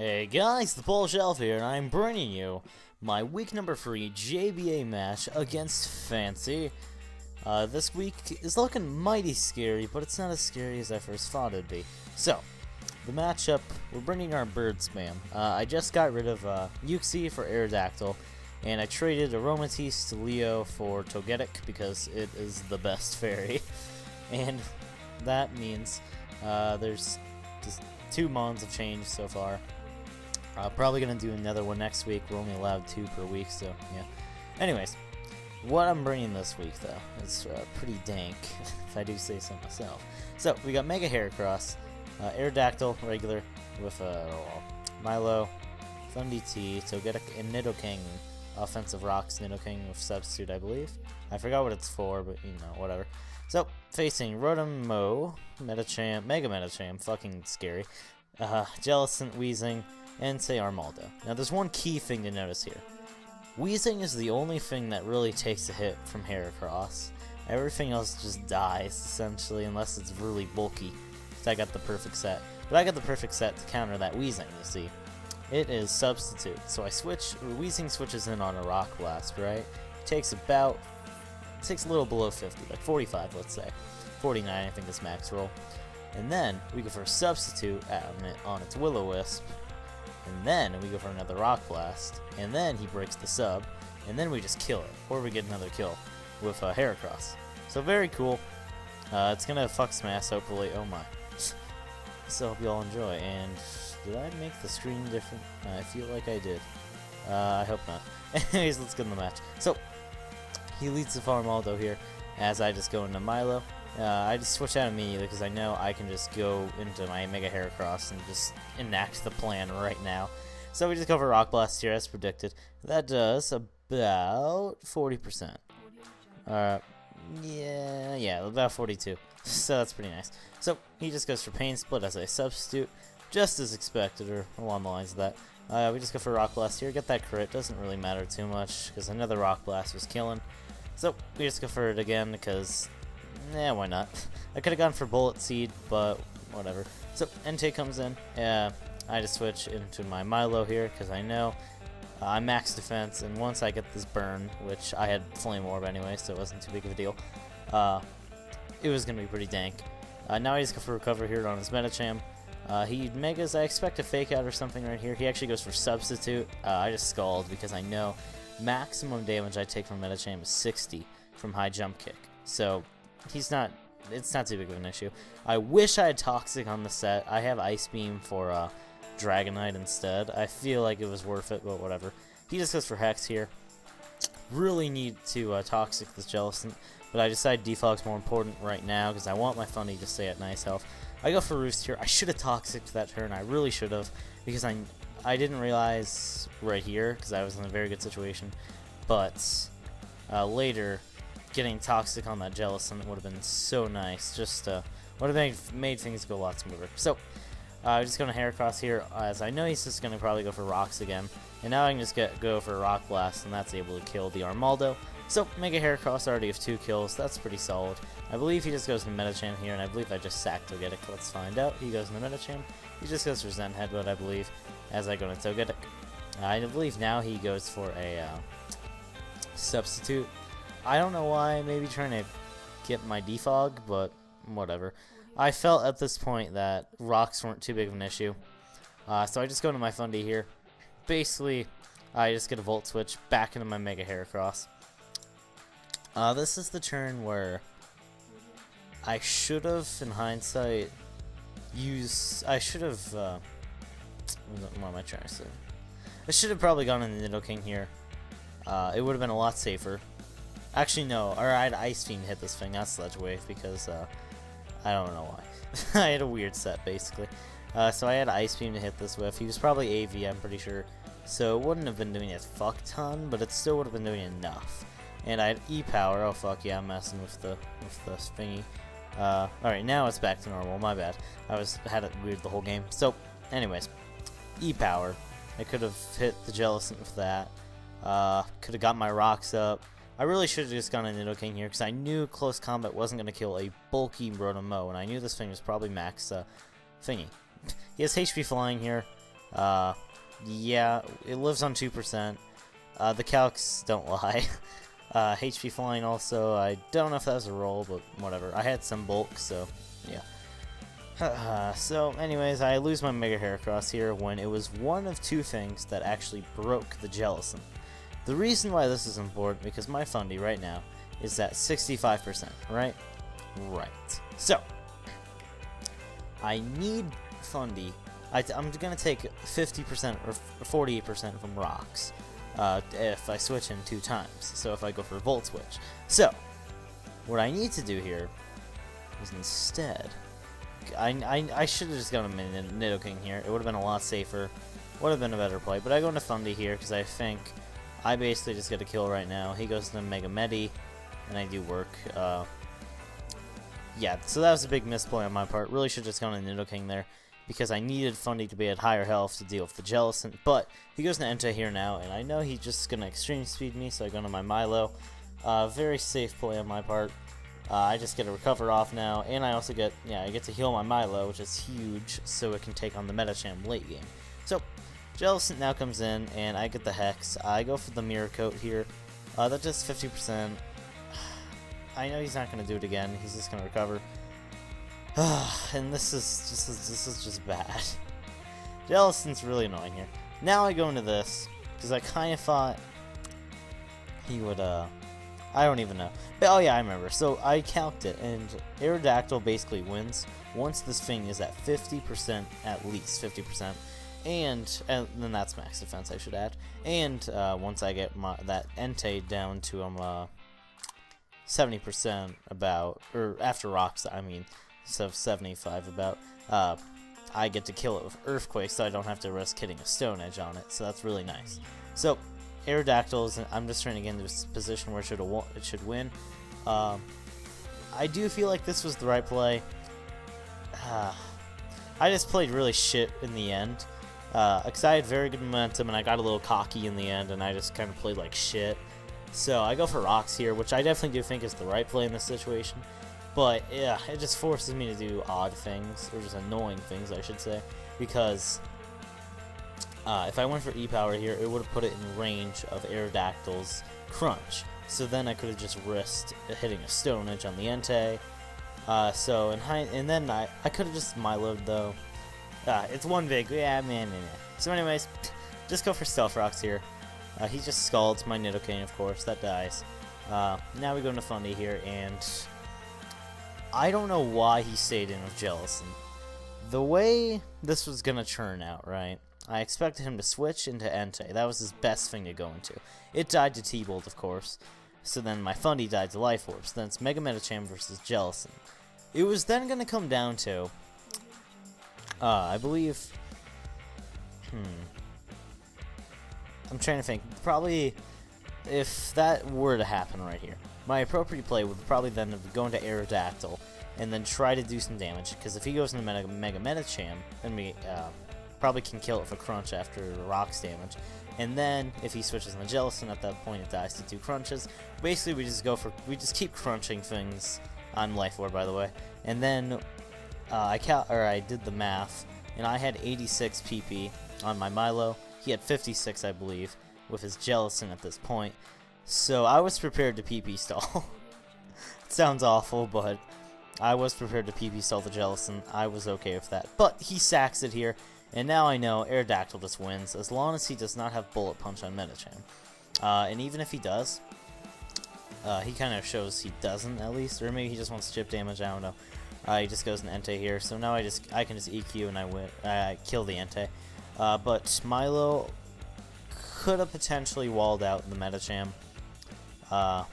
Hey guys, ThePolishElf here, and I'm bringing you my week number 3 JBA match against Fancy. This week is looking mighty scary, but it's not as scary as I first thought it'd be. So, the matchup, we're bringing our bird spam. I just got rid of Yuxi for Aerodactyl, and I traded Aromatisse to Leo for Togetic because it is the best fairy. And that means there's just 2 mons of change so far. Probably gonna do another one next week. We're only allowed 2 per week, so yeah. Anyways, what I'm bringing this week though is pretty dank, if I do say so myself. So we got Mega Heracross, Aerodactyl regular with Milo, Thundi T, Togetic, and Nidoking. Offensive Rocks Nidoking with Substitute, I believe. I forgot what it's for, but you know, whatever. So facing Rotom, Mo, Medicham, Mega Medicham, fucking scary. Jellicent, Weezing, and say Armaldo. Now there's one key thing to notice here. Weezing is the only thing that really takes a hit from Heracross. Everything else just dies, essentially, unless it's really bulky. So I got the perfect set. But I got the perfect set to counter that Weezing, you see. It is Substitute. So I switch, Weezing switches in on a Rock Blast, right? Takes a little below 50, like 45, let's say. 49, I think is max roll. And then we go for a Substitute on its Will-O-Wisp. And then we go for another Rock Blast, and then he breaks the sub, and then we just kill it, or we get another kill with Heracross. So very cool. It's gonna fuck some ass, hopefully. Oh my. So hope you all enjoy. And did I make the screen different? I feel like I did. I hope not. Anyways, let's get in the match. So he leads the Armaldo here, as I just go into Milo. I just switch out immediately because I know I can just go into my Mega Heracross and just enact the plan right now. So we just go for Rock Blast here as predicted. That does about 40%. Yeah, about 42. So that's pretty nice. So he just goes for Pain Split as a substitute, just as expected, or along the lines of that. We just go for Rock Blast here, get that crit. Doesn't really matter too much because another Rock Blast was killing. So we just go for it again because, yeah, why not? I could have gone for Bullet Seed, but whatever. So Entei comes in. I just switch into my Milo here because I know I'm max defense, and once I get this burn, which I had Flame Orb anyway, so it wasn't too big of a deal, it was going to be pretty dank. Now I just go for Recover here on his Medicham. He Megas, I expect a Fake Out or something right here. He actually goes for Substitute. I just Scald because I know maximum damage I take from Medicham is 60 from High Jump Kick. So it's not too big of an issue. I wish I had Toxic on the set. I have Ice Beam for Dragonite instead. I feel like it was worth it, but whatever. He just goes for Hex here. Really need to Toxic this Jellicent, but I decide Defog's more important right now because I want my Funny to stay at nice health. I go for Roost here. I should have Toxic that turn. I really should have because I didn't realize right here because I was in a very good situation. But later, getting Toxic on that Jellicent would have been so nice. Just would have made things go a lot smoother. So I'm just going to Heracross here, as I know he's just going to probably go for Rocks again. And now I can just go for Rock Blast, and that's able to kill the Armaldo. So Mega Heracross already have 2 kills. That's pretty solid. I believe he just goes to Medicham here, and I believe I just sacked Togetic. Let's find out. He goes into Medicham. He just goes for Zen Headbutt, I believe, as I go into Togetic. I believe now he goes for a Substitute. I don't know why, maybe trying to get my Defog, but whatever. I felt at this point that Rocks weren't too big of an issue. So I just go into my Fundy here. Basically, I just get a Volt Switch back into my Mega Heracross. This is the turn where I should have, in hindsight, what am I trying to say? I should have probably gone into Nidoking here. It would have been a lot safer. Actually, no. Or I had Ice Fiend hit this thing, not Sludge Wave, because I don't know why. I had a weird set, basically. So I had Ice Beam to hit this with. He was probably AV, I'm pretty sure. So it wouldn't have been doing a fuck ton, but it still would have been doing enough. And I had E-Power. Oh, fuck, yeah, I'm messing with the thingy. Alright, now it's back to normal. My bad. I had it weird the whole game. So, anyways. E-Power. I could have hit the Jellicent with that. Could have got my Rocks up. I really should have just gone to Nidoking here, because I knew Close Combat wasn't going to kill a bulky Rotom, and I knew this thing was probably max thingy. He has HP Flying here. Yeah, it lives on 2%. The calcs don't lie. HP flying also, I don't know if that was a roll, but whatever. I had some bulk, so yeah. So anyways, I lose my Mega Heracross here when it was one of two things that actually broke the Jellicent. The reason why this is important, because my Fundy right now is at 65%, right? Right. So, I need Fundy. I'm going to take 50% or 48% from rocks if I switch in 2 times. So if I go for a Volt Switch. So, what I need to do here is instead... I should have just gone a Nidoking here. It would have been a lot safer. Would have been a better play. But I go into Fundy here because I think I basically just get a kill right now. He goes to Mega Medi, and I do work. Yeah, so that was a big misplay on my part. Really should have just gone to Nidoking there because I needed Fundy to be at higher health to deal with the Jellicent. But he goes to Entei here now, and I know he's just going to Extreme Speed me, so I go to my Milo. Very safe play on my part. I just get a recover off now, and I also get, I get to heal my Milo, which is huge, so it can take on the Medicham late game. So, Jellicent now comes in, and I get the Hex. I go for the Mirror Coat here. That does 50%. I know he's not going to do it again. He's just going to recover. And this is just bad. Jellicent's really annoying here. Now I go into this, because I kind of thought he would, I don't even know. But, oh yeah, I remember. So I calced it, and Aerodactyl basically wins once this thing is at 50%, at least 50%. And then that's max defense, I should add. And once I get that Entei down to 70% about, or after rocks, I mean, so 75 about, I get to kill it with Earthquake, so I don't have to risk hitting a Stone Edge on it. So that's really nice. So Aerodactyls, I'm just trying to get into this position where it should win. I do feel like this was the right play. I just played really shit in the end. Because I had very good momentum and I got a little cocky in the end and I just kind of played like shit. So I go for rocks here, which I definitely do think is the right play in this situation. But yeah, it just forces me to do odd things, or just annoying things I should say. Because if I went for E-Power here, it would have put it in range of Aerodactyl's Crunch. So then I could have just risked hitting a Stone Edge on the Entei. And then I could have just Milo'd though. It's one big, man. So anyways, just go for Stealth Rocks here. He just scalds my Nidoking, of course, that dies. Now we go into Fundy here, and I don't know why he stayed in with Jellicent. The way this was gonna turn out, right? I expected him to switch into Entei. That was his best thing to go into. It died to T-Bolt, of course. So then my Fundy died to Life Orbs. Then it's Mega Medicham versus Jellicent. It was then gonna come down to... I believe... I'm trying to think. Probably, if that were to happen right here, my appropriate play would probably then go into Aerodactyl and then try to do some damage. Because if he goes into Mega Medicham, then we probably can kill it for Crunch after Rocks damage. And then if he switches into Jellicent, at that point it dies to 2 crunches. Basically, we just keep crunching things on Life Orb, by the way. And then I did the math, and I had 86 PP on my Milo. He had 56, I believe, with his Jellicent at this point. So I was prepared to PP stall. It sounds awful, but I was prepared to PP stall the Jellicent. I was okay with that. But he sacks it here, and now I know Aerodactyl just wins, as long as he does not have Bullet Punch on Medicham. And even if he does, he kind of shows he doesn't, at least. Or maybe he just wants chip damage, I don't know. He just goes in Entei here, so now I can just EQ and I win. I kill the Entei. But Milo could have potentially walled out the Medicham. I'm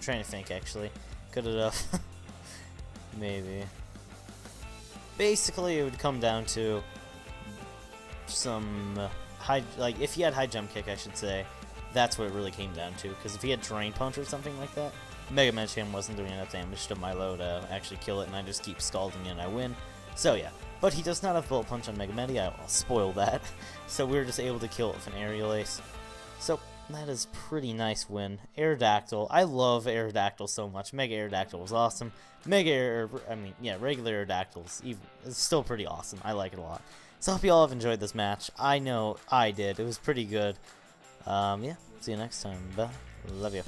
trying to think, actually. Could it have? Maybe. Basically, it would come down to some if he had high jump kick, I should say. That's what it really came down to. Because if he had Drain Punch or something like that, Mega Medicham wasn't doing enough damage to Milo to actually kill it, and I just keep scalding it and I win. So yeah. But he does not have Bullet Punch on Mega Medi, I'll spoil that. So we were just able to kill it with an Aerial Ace. So that is a pretty nice win. Aerodactyl, I love Aerodactyl so much. Mega Aerodactyl was awesome. Regular Aerodactyl is still pretty awesome. I like it a lot. So I hope you all have enjoyed this match. I know I did. It was pretty good. Yeah, see you next time. Bye. Love you.